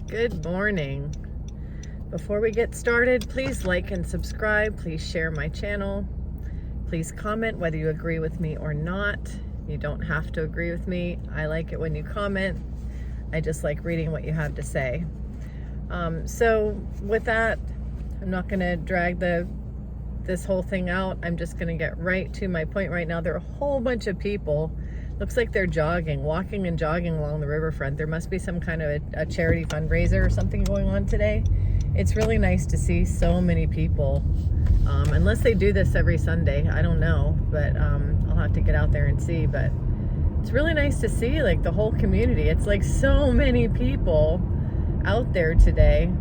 Good morning. Before we get started, please like and subscribe. Please share my channel. Please comment whether you agree with me or not. You don't have to agree with me. I like it when you comment. I just like reading what you have to say. So with that, I'm not going to drag this whole thing out. I'm just going to get right to my point right now. There are a whole bunch of people. Looks like they're walking and jogging along the riverfront. There must be some kind of a charity fundraiser or something going on today. It's really nice to see so many people. Unless they do this every Sunday, I don't know, but I'll have to get out there and see. But it's really nice to see like the whole community. It's like so many people out there today.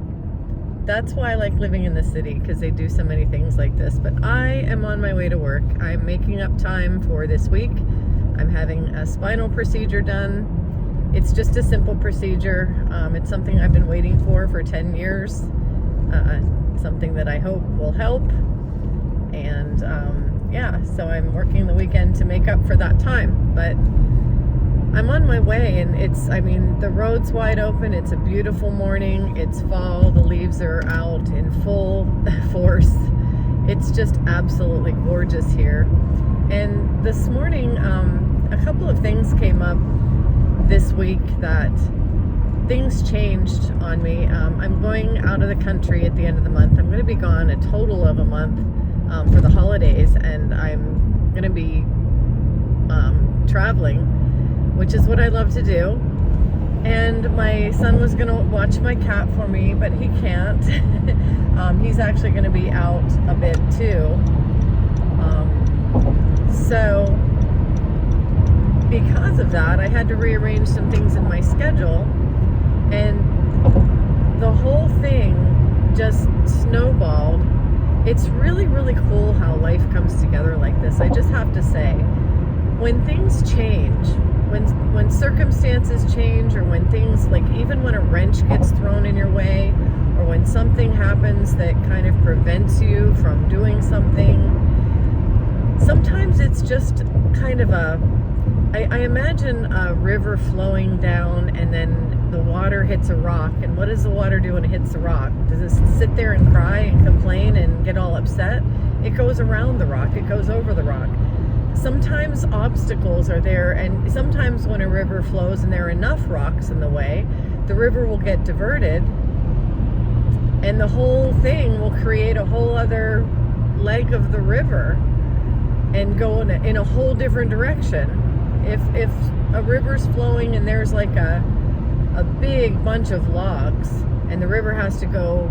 That's why I like living in the city, because they do so many things like this. But I am on my way to work. I'm making up time for this week. I'm having a spinal procedure done. It's just a simple procedure. It's something I've been waiting for 10 years. Something that I hope will help. And yeah, so I'm working the weekend to make up for that time. But I'm on my way, and the road's wide open. It's a beautiful morning. It's fall. The leaves are out in full force. It's just absolutely gorgeous here. And this morning, a couple of things came up this week that things changed on me. I'm going out of the country at the end of the month. I'm going to be gone a total of a month for the holidays, and I'm going to be traveling, which is what I love to do. And my son was going to watch my cat for me, but he can't. He's actually going to be out a bit too. So because of that, I had to rearrange some things in my schedule, and the whole thing just snowballed. It's really, really cool how life comes together like this. I just have to say, when things change, when circumstances change, or when things, like even when a wrench gets thrown in your way, or when something happens that kind of prevents you from doing something, sometimes it's just kind of I imagine a river flowing down, and then the water hits a rock. And what does the water do when it hits the rock? Does it sit there and cry and complain and get all upset? It goes around the rock. It goes over the rock. Sometimes obstacles are there, and sometimes when a river flows and there are enough rocks in the way, the river will get diverted, and the whole thing will create a whole other leg of the river and go in a whole different direction. If a river's flowing and there's like a big bunch of logs, and the river has to go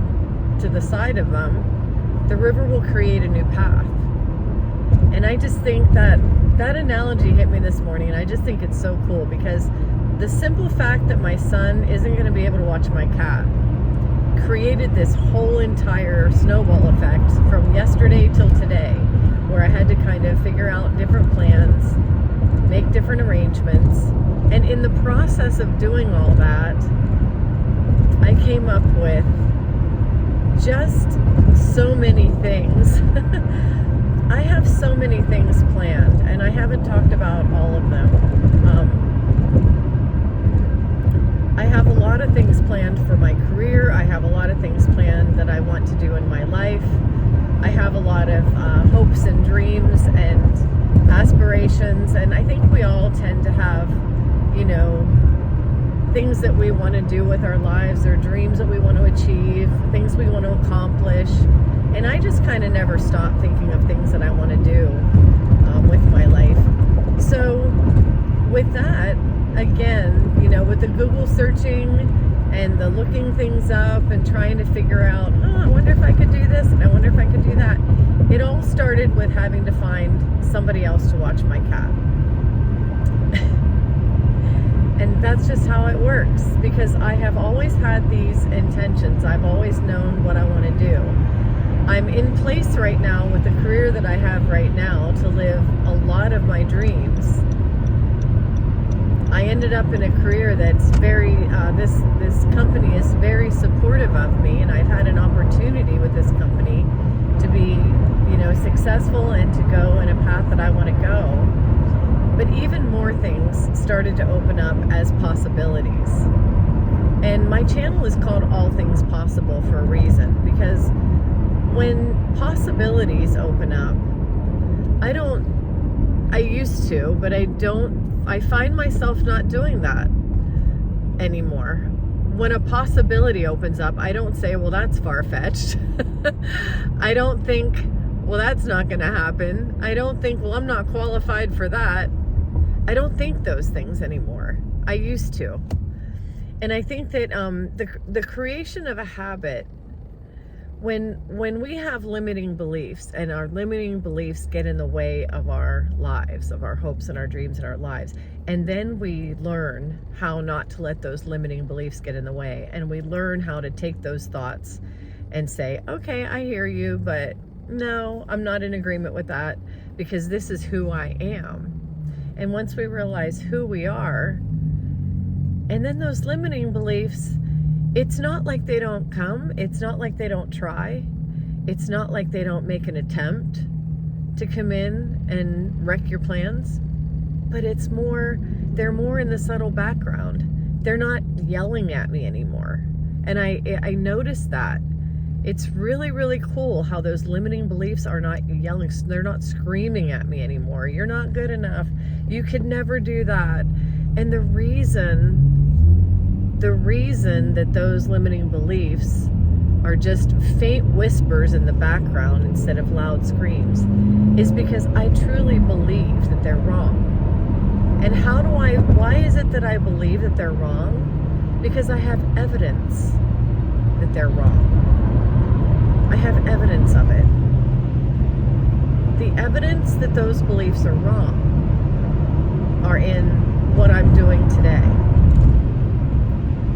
to the side of them, the river will create a new path. And I just think that analogy hit me this morning, and I just think it's so cool, because the simple fact that my son isn't going to be able to watch my cat created this whole entire snowball effect from yesterday till today, where I had to kind of figure out different plans, make different arrangements. And in the process of doing all that, I came up with just so many things. I have so many things planned, and I haven't talked about all of them. I have a lot of things planned for my career. I have a lot of things planned that I want to do in my life. I have a lot of hopes and dreams and aspirations, and I think we all tend to have, things that we want to do with our lives, or dreams that we want to achieve, things we want to accomplish. And I just kind of never stop thinking of things that I want to do with my life. So with that, again, with the Google searching and the looking things up and trying to figure out, I wonder if I could do this, and I wonder if I could do that. It all started with having to find somebody else to watch my cat. And that's just how it works, because I have always had these intentions. I've always known what I want to do. I'm in place right now with the career that I have right now to live a lot of my dreams. I ended up in a career that's very, this company is very supportive of me, and I've had an opportunity with this company to be, successful and to go in a path that I want to go. But even more things started to open up as possibilities. And And my channel is called All Things Possible for a reason, because when possibilities open up, I used to, but I find myself not doing that anymore. When a possibility opens up, I don't say, well, that's far-fetched. I don't think, well, that's not going to happen. I don't think, well, I'm not qualified for that. I don't think those things anymore. I used to. And I think that the creation of a habit, when we have limiting beliefs and our limiting beliefs get in the way of our lives, of our hopes and our dreams and our lives, and then we learn how not to let those limiting beliefs get in the way, and we learn how to take those thoughts and say, okay, I hear you, but no, I'm not in agreement with that, because this is who I am. And once we realize who we are, and then those limiting beliefs, it's not like they don't come. It's not like they don't try. It's not like they don't make an attempt to come in and wreck your plans. But they're more in the subtle background. They're not yelling at me anymore. And I noticed that. It's really, really cool how those limiting beliefs are not yelling. They're not screaming at me anymore. You're not good enough. You could never do that. And the reason that those limiting beliefs are just faint whispers in the background instead of loud screams is because I truly believe that they're wrong. And why is it that I believe that they're wrong? Because I have evidence that they're wrong. I have evidence of it. The evidence that those beliefs are wrong are in what I'm doing today.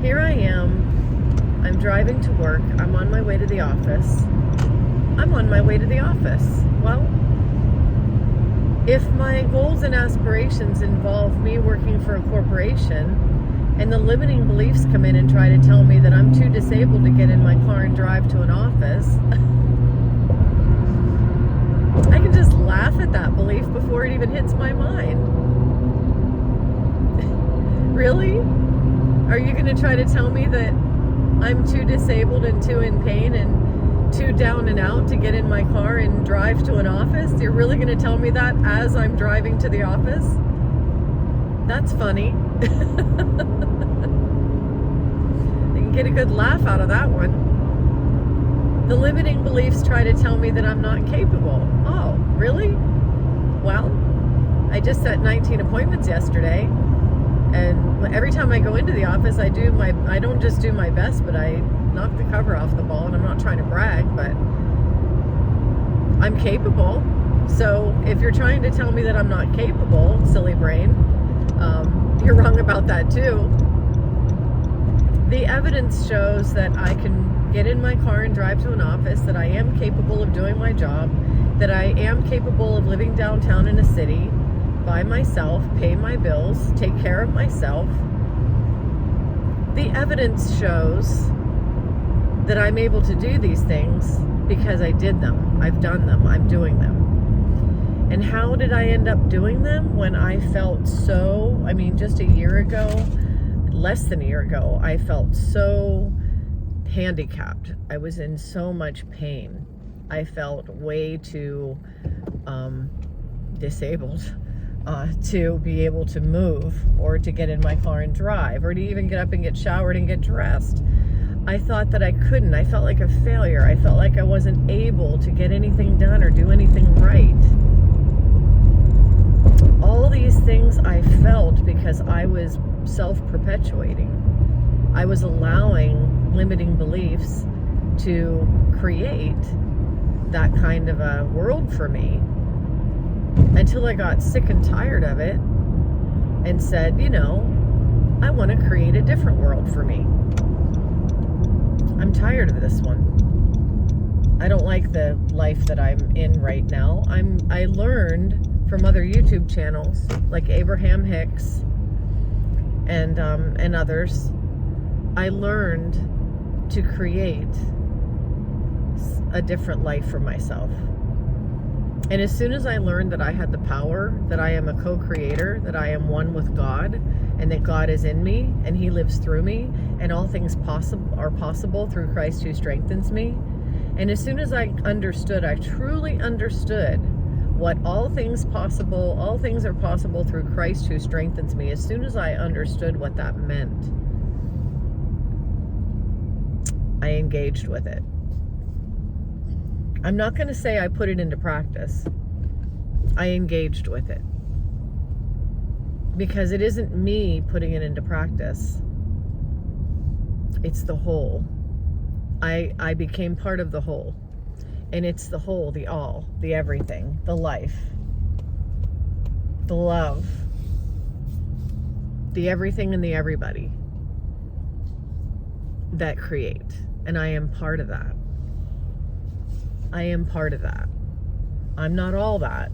Here I am, I'm driving to work, I'm on my way to the office. Well, if my goals and aspirations involve me working for a corporation, and the limiting beliefs come in and try to tell me that I'm too disabled to get in my car and drive to an office, I can just laugh at that belief before it even hits my mind. Really? Are you going to try to tell me that I'm too disabled and too in pain and too down and out to get in my car and drive to an office? You're really going to tell me that as I'm driving to the office? That's funny. You can get a good laugh out of that one. The limiting beliefs try to tell me that I'm not capable. Oh, really? Well, I just set 19 appointments yesterday. And every time I go into the office, I don't just do my best, but I knock the cover off the ball. And I'm not trying to brag, but I'm capable. So if you're trying to tell me that I'm not capable, silly brain, you're wrong about that too. The evidence shows that I can get in my car and drive to an office, that I am capable of doing my job, that I am capable of living downtown in a city by myself, pay my bills, take care of myself. The evidence shows that I'm able to do these things because I did them. I've done them. I'm doing them. And how did I end up doing them when I felt just a year ago, less than a year ago, I felt so handicapped. I was in so much pain. I felt way too disabled to be able to move or to get in my car and drive or to even get up and get showered and get dressed. I thought that I couldn't. I felt like a failure. I felt like I wasn't able to get anything done or do anything right. All these things I felt because I was self-perpetuating. I was allowing limiting beliefs to create that kind of a world for me until I got sick and tired of it and said, I want to create a different world for me. I'm tired of this one. I don't like the life that I'm in right now. I learned from other YouTube channels like Abraham Hicks and others. I learned to create a different life for myself. And as soon as I learned that I had the power, that I am a co-creator, that I am one with God, and that God is in me and he lives through me, and all things are possible through Christ who strengthens me. And as soon as I understood, I truly understood what all things are possible through Christ who strengthens me. As soon as I understood what that meant, I engaged with it. I'm not going to say I put it into practice. I engaged with it. Because it isn't me putting it into practice. It's the whole. I became part of the whole. And it's the whole, the all, the everything, the life, the love, the everything and the everybody that create. And I am part of that. I am part of that. I'm not all that.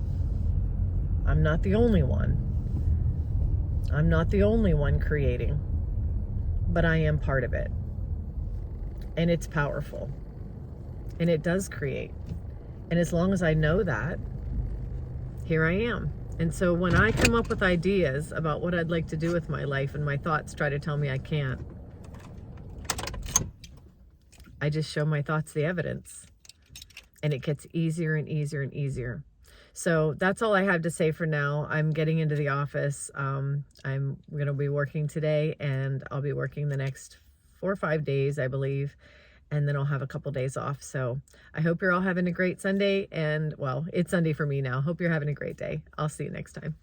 I'm not the only one. I'm not the only one creating. But I am part of it. And it's powerful. And it does create. And as long as I know that, here I am. And so when I come up with ideas about what I'd like to do with my life and my thoughts try to tell me I can't, I just show my thoughts the evidence. And it gets easier and easier and easier. So that's all I have to say for now. I'm getting into the office. I'm going to be working today, and I'll be working the next 4 or 5 days, I believe. And then I'll have a couple days off. So I hope you're all having a great Sunday. And well, it's Sunday for me now. Hope you're having a great day. I'll see you next time.